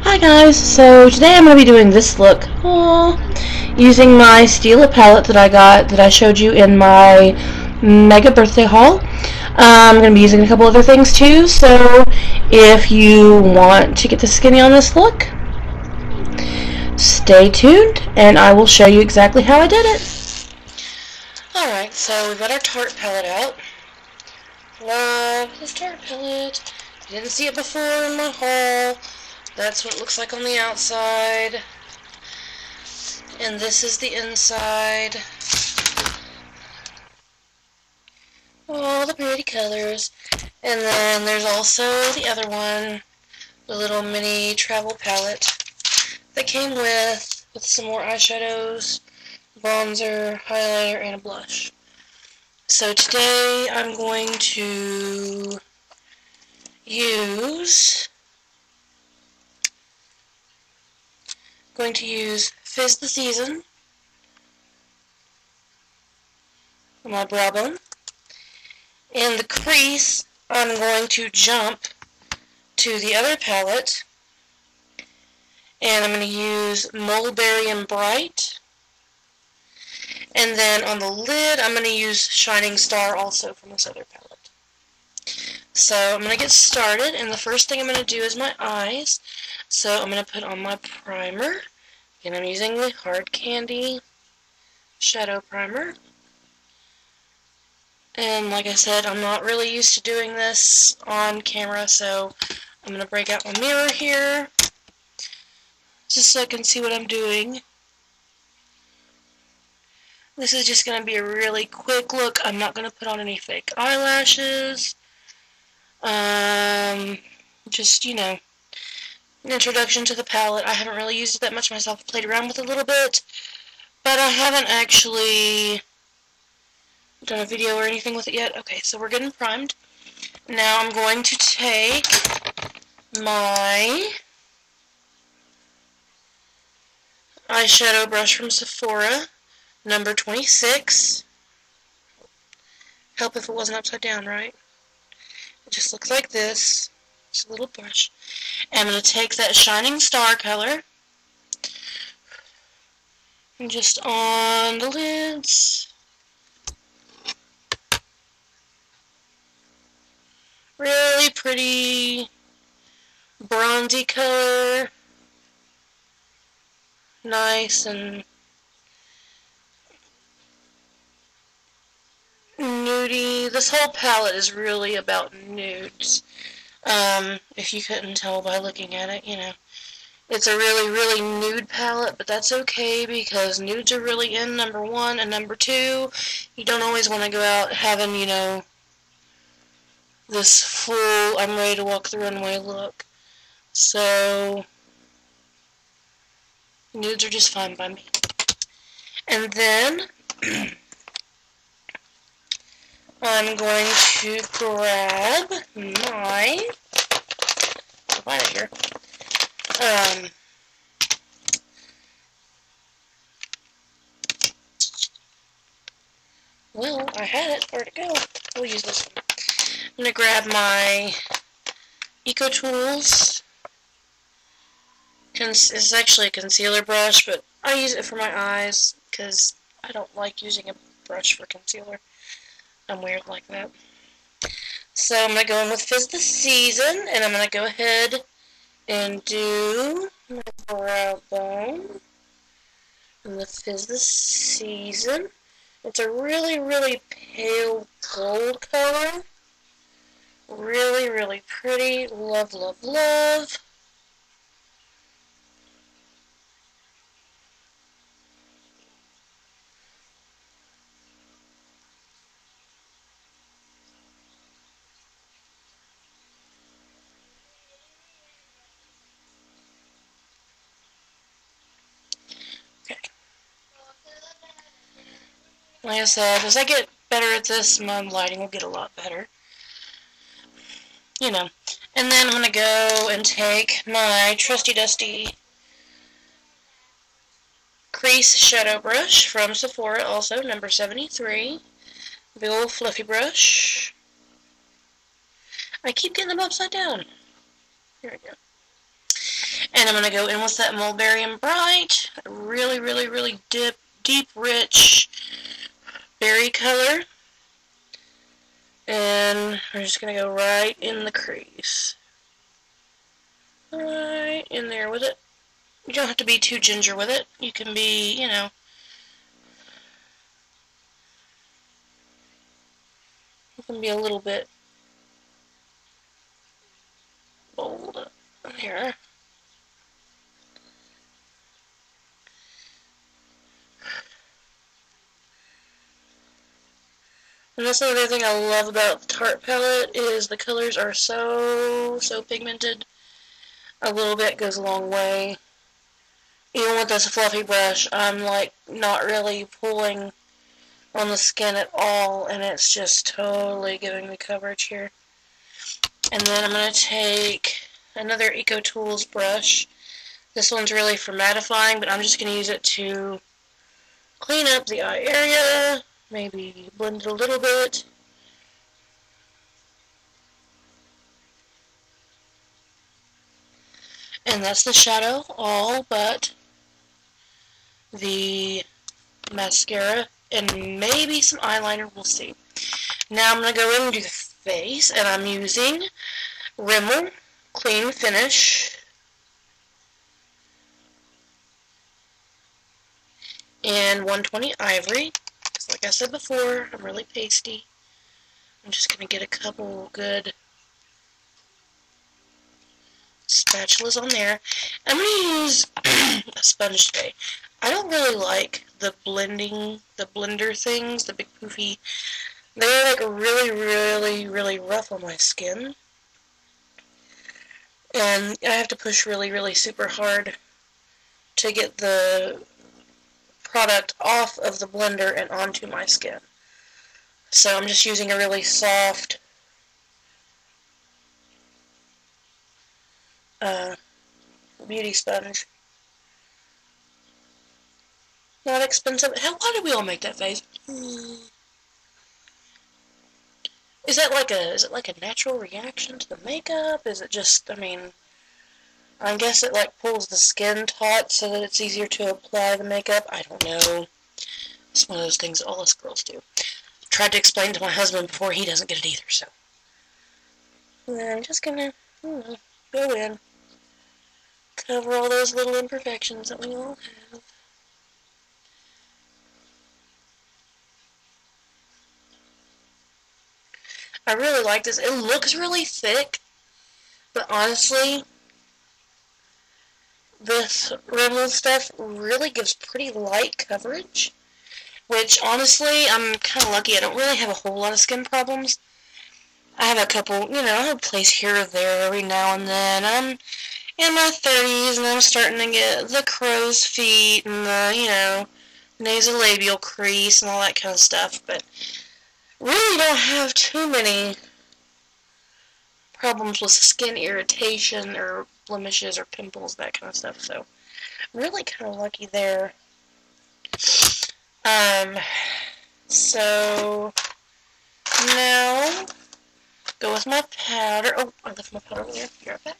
Hi guys, so today I'm going to be doing this look using my Stila palette that I showed you in my mega birthday haul. I'm going to be using a couple other things too, so if you want to get the skinny on this look, stay tuned and I will show you exactly how I did it. Alright, so we've got our Tarte palette out. Love this Tarte palette. You didn't see it before in my haul. That's what it looks like on the outside. And this is the inside. All the pretty colors. And then there's also the other one, the little mini travel palette that came with some more eyeshadows, bronzer, highlighter, and a blush. So today I'm going to use Fizz the Season on my brow bone. In the crease, I'm going to jump to the other palette, and I'm going to use Mulberry and Bright. And then on the lid, I'm going to use Shining Star also from this other palette. So I'm going to get started, and the first thing I'm going to do is my eyes. So I'm going to put on my primer, and I'm using the Hard Candy Shadow Primer. And like I said, I'm not really used to doing this on camera, so I'm going to break out my mirror here, just so I can see what I'm doing. This is just going to be a really quick look. I'm not going to put on any fake eyelashes. Just, you know, an introduction to the palette. I haven't really used it that much myself. I've played around with it a little bit, but I haven't actually done a video or anything with it yet. Okay, so we're getting primed. Now I'm going to take my eyeshadow brush from Sephora, number 26. Help if it wasn't upside down, right? It just looks like this. Just a little brush. And I'm going to take that Shining Star color and just on the lids. Really pretty bronzy color. Nice and nudie. This whole palette is really about nudes. If you couldn't tell by looking at it, you know. It's a really, really nude palette, but that's okay because nudes are really in, number one, and number two, you don't always want to go out having, you know, this full, I'm ready to walk the runway look. So, nudes are just fine by me. And then, I'm going to grab my highlighter here. Well, I had it. Where'd it go? We'll use this one. I'm going to grab my Eco Tools. It's actually a concealer brush, but I use it for my eyes because I don't like using a brush for concealer. I'm weird like that. So I'm going to go in with Fizz the Season, and I'm going to go ahead and do my brow bone and the Fizz the Season. It's a really, really pale gold color. Really, really pretty. Love, love, love. Like I said, as I get better at this, my lighting will get a lot better. You know. And then I'm going to go and take my trusty dusty crease shadow brush from Sephora, also number 73. Big old fluffy brush. I keep getting them upside down. Here we go. And I'm going to go in with that Mulberry and Bright. Really, really, really deep, rich berry color. And we're just going to go right in the crease. Right in there with it. You don't have to be too ginger with it. You can be, you know, you can be a little bit bold here. And that's another thing I love about the Tarte palette is the colors are so pigmented. A little bit goes a long way. Even with this fluffy brush, I'm like not really pulling on the skin at all, and it's just totally giving me coverage here. And then I'm going to take another Eco Tools brush. This one's really for mattifying, but I'm just going to use it to clean up the eye area, maybe blend it a little bit. And that's the shadow, all but the mascara and maybe some eyeliner, we'll see. Now I'm going to go in and do the face, and I'm using Rimmel Clean Finish and 120 Ivory, because like I said before, I'm really pasty. I'm just going to get a couple good spatulas on there. I'm going to use a sponge today. I don't really like the blender things, the big poofy. They're like really rough on my skin. And I have to push really super hard to get the product off of the blender and onto my skin. So I'm just using a really soft beauty sponge. Not expensive. Hell, why did we all make that face? Is it like a natural reaction to the makeup? Is it just, I mean, I guess it like pulls the skin taut so that it's easier to apply the makeup. I don't know. It's one of those things all us girls do. I've tried to explain to my husband before, he doesn't get it either, so. And I'm just gonna, go in. Cover all those little imperfections that we all have. I really like this. It looks really thick, but honestly, this Rimmel stuff really gives pretty light coverage, which honestly, I'm kind of lucky. I don't really have a whole lot of skin problems. I have a couple, you know, I have a place here or there every now and then. I'm in my 30s, and I'm starting to get the crow's feet and the, you know, nasolabial crease and all that kind of stuff, but really don't have too many problems with skin irritation or blemishes or pimples, that kind of stuff, so really kind of lucky there. So now go with my powder. Oh, I left my powder over there. Be right back.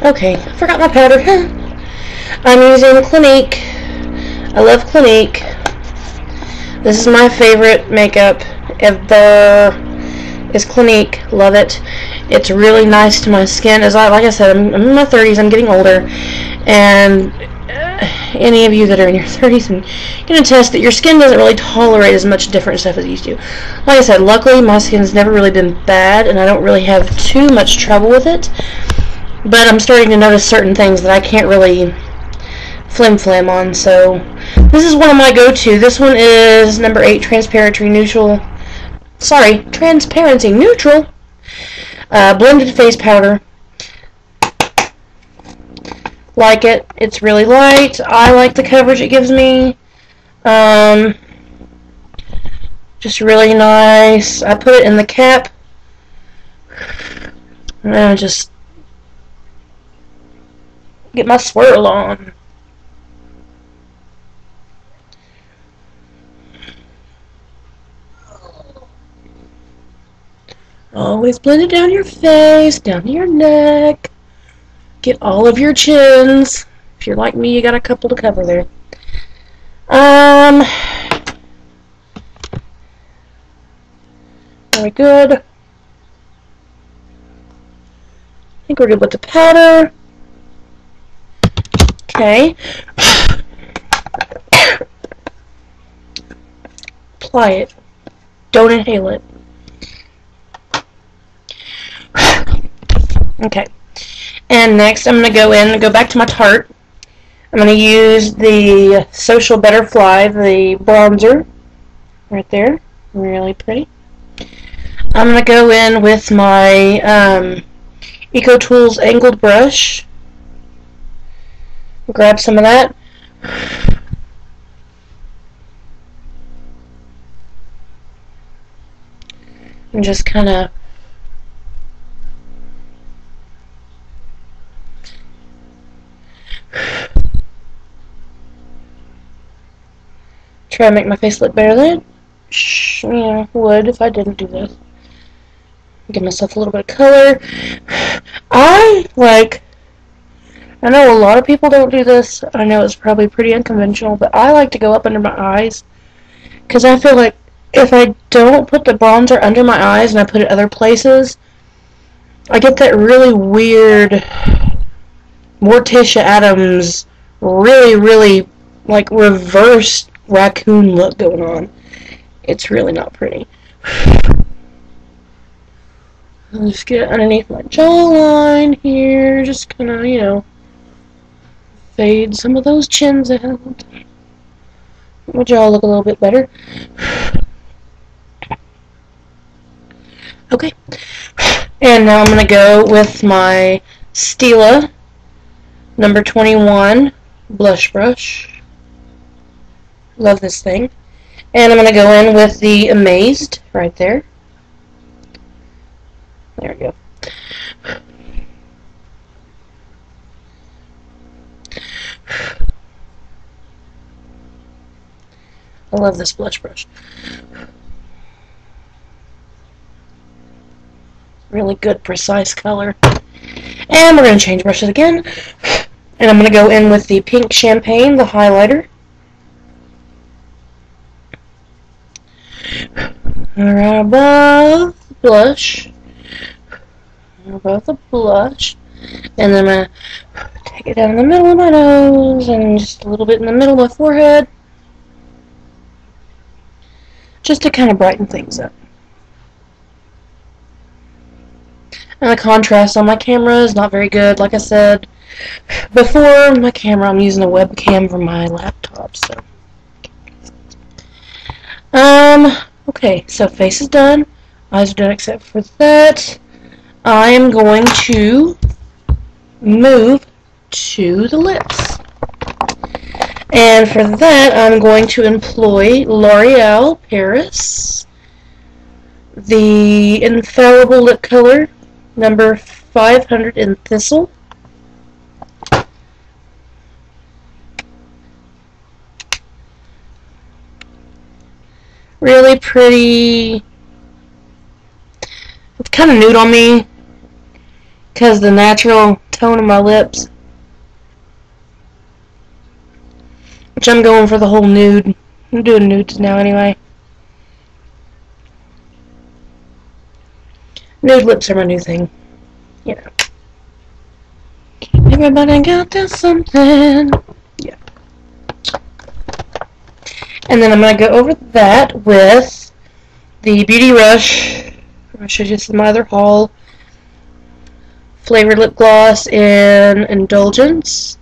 Okay, forgot my powder. I'm using Clinique. I love Clinique. This is my favorite makeup ever. Is Clinique. Love it. It's really nice to my skin. Like I said, I'm in my 30s. I'm getting older, and any of you that are in your 30s can attest that your skin doesn't really tolerate as much different stuff as it used to. Like I said, luckily my skin's never really been bad, and I don't really have too much trouble with it. But I'm starting to notice certain things that I can't really flim on. So this is one of my go-to. This one is number 8, Transparency Neutral. Blended face powder. Like it. It's really light. I like the coverage it gives me. Just really nice. I put it in the cap. And I just get my swirl on. Always blend it down your face, down to your neck. Get all of your chins. If you're like me, you got a couple to cover there. Very good. I think we're good with the powder. Okay. Apply it. Don't inhale it. Okay. And next I'm going to go in and go back to my Tarte. I'm going to use the Social Butterfly, the bronzer. Right there. Really pretty. I'm going to go in with my Eco Tools angled brush. Grab some of that. And just kind of try to make my face look better than it would if I didn't do this. Give myself a little bit of color. I know a lot of people don't do this. I know it's probably pretty unconventional, but I like to go up under my eyes because I feel like if I don't put the bronzer under my eyes and I put it other places, I get that really weird Morticia Addams, really like reversed raccoon look going on. It's really not pretty. I'll just get underneath my jawline here, just kind of, fade some of those chins out. My jaw look a little bit better. Okay. And now I'm going to go with my Stila number 21 blush brush. Love this thing. And I'm going to go in with the Amazed right there. There we go. I love this blush brush. Really good, precise color. And we're going to change brushes again. And I'm going to go in with the pink champagne, the highlighter. Right above the blush. Above the blush. And then I'm going to take it down in the middle of my nose and just a little bit in the middle of my forehead. Just to kind of brighten things up. And the contrast on my camera is not very good. Like I said before, my camera, I'm using a webcam from my laptop. So, okay, so face is done. Eyes are done except for that. I am going to move to the lips. And for that, I'm going to employ L'Oreal Paris, the Infallible Lip Color, number 500 in Thistle. Really pretty. It's kind of nude on me because the natural tone of my lips. Which I'm going for the whole nude. I'm doing nudes now anyway. Nude lips are my new thing. Everybody got this something. Yeah. And then I'm going to go over that with the Beauty Rush. I showed you some other haul. Flavored lip gloss in Indulgence.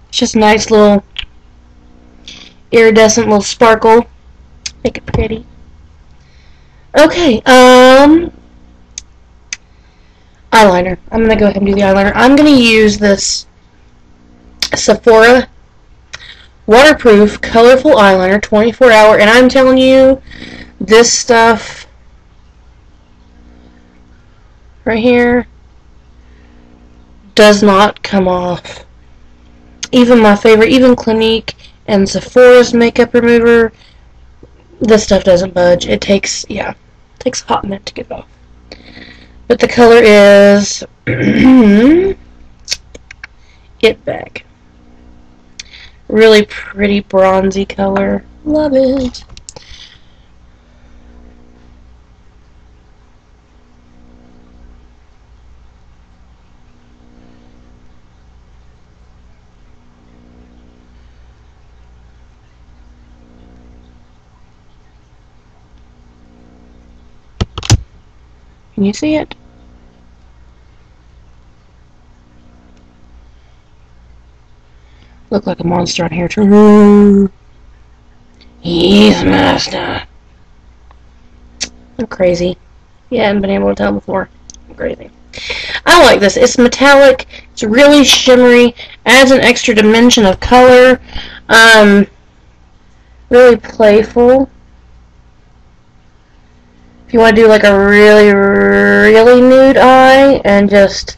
It's just a nice little iridescent little sparkle. Make it pretty. Okay, eyeliner. I'm going to go ahead and do the eyeliner. I'm going to use this Sephora waterproof colorful eyeliner, 24 hour, and I'm telling you, this stuff right here does not come off. Even my favorite, even Clinique and Sephora's makeup remover, this stuff doesn't budge. It takes, yeah, it takes a hot minute to get off. But the color is It Bag. Really pretty bronzy color. Love it. Can you see it? Look like a monster on here too. He's master. I'm crazy. Yeah, I haven't been able to tell before. I'm crazy. I like this. It's metallic. It's really shimmery. Adds an extra dimension of color. Really playful. If you want to do like a really, really nude eye and just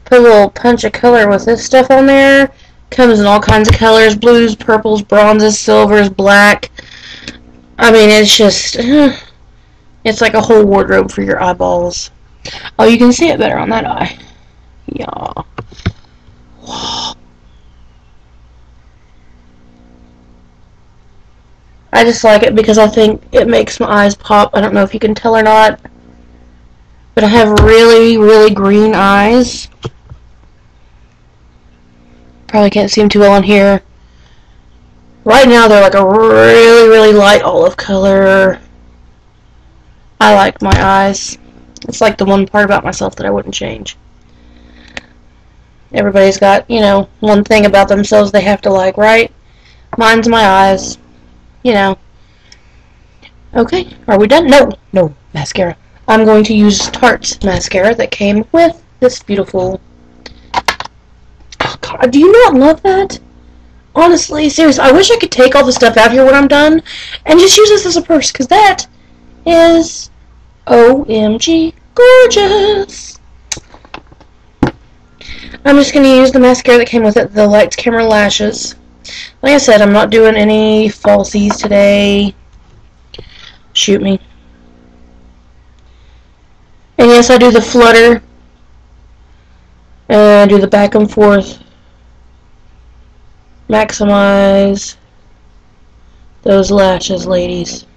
put a little punch of color with this stuff on there. Comes in all kinds of colors. Blues, purples, bronzes, silvers, black. I mean, it's just... it's like a whole wardrobe for your eyeballs. Oh, you can see it better on that eye. Yeah. I just like it because I think it makes my eyes pop. I don't know if you can tell or not. But I have really, really green eyes. Probably can't see them too well on here. Right now they're like a really, really light olive color. I like my eyes. It's like the one part about myself that I wouldn't change. Everybody's got, you know, one thing about themselves they have to like, right? Mine's my eyes. You know. Okay, are we done? No, mascara. I'm going to use Tarte's mascara that came with this beautiful... Oh, God, do you not love that? Honestly, seriously, I wish I could take all the stuff out here when I'm done and just use this as a purse, because that is OMG gorgeous. I'm just going to use the mascara that came with it, the Lights Camera Lashes. Like I said, I'm not doing any falsies today. Shoot me. And yes, I do the flutter. And I do the back and forth. Maximize those lashes, ladies.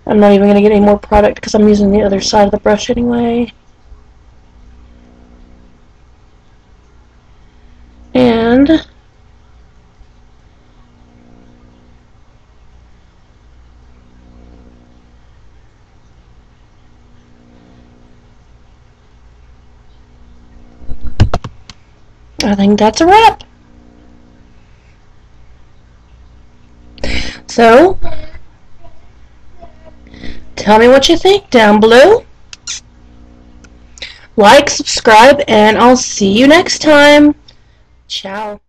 I'm not even going to get any more product because I'm using the other side of the brush anyway. And I think that's a wrap. So, tell me what you think down below. Like, subscribe, and I'll see you next time. Ciao.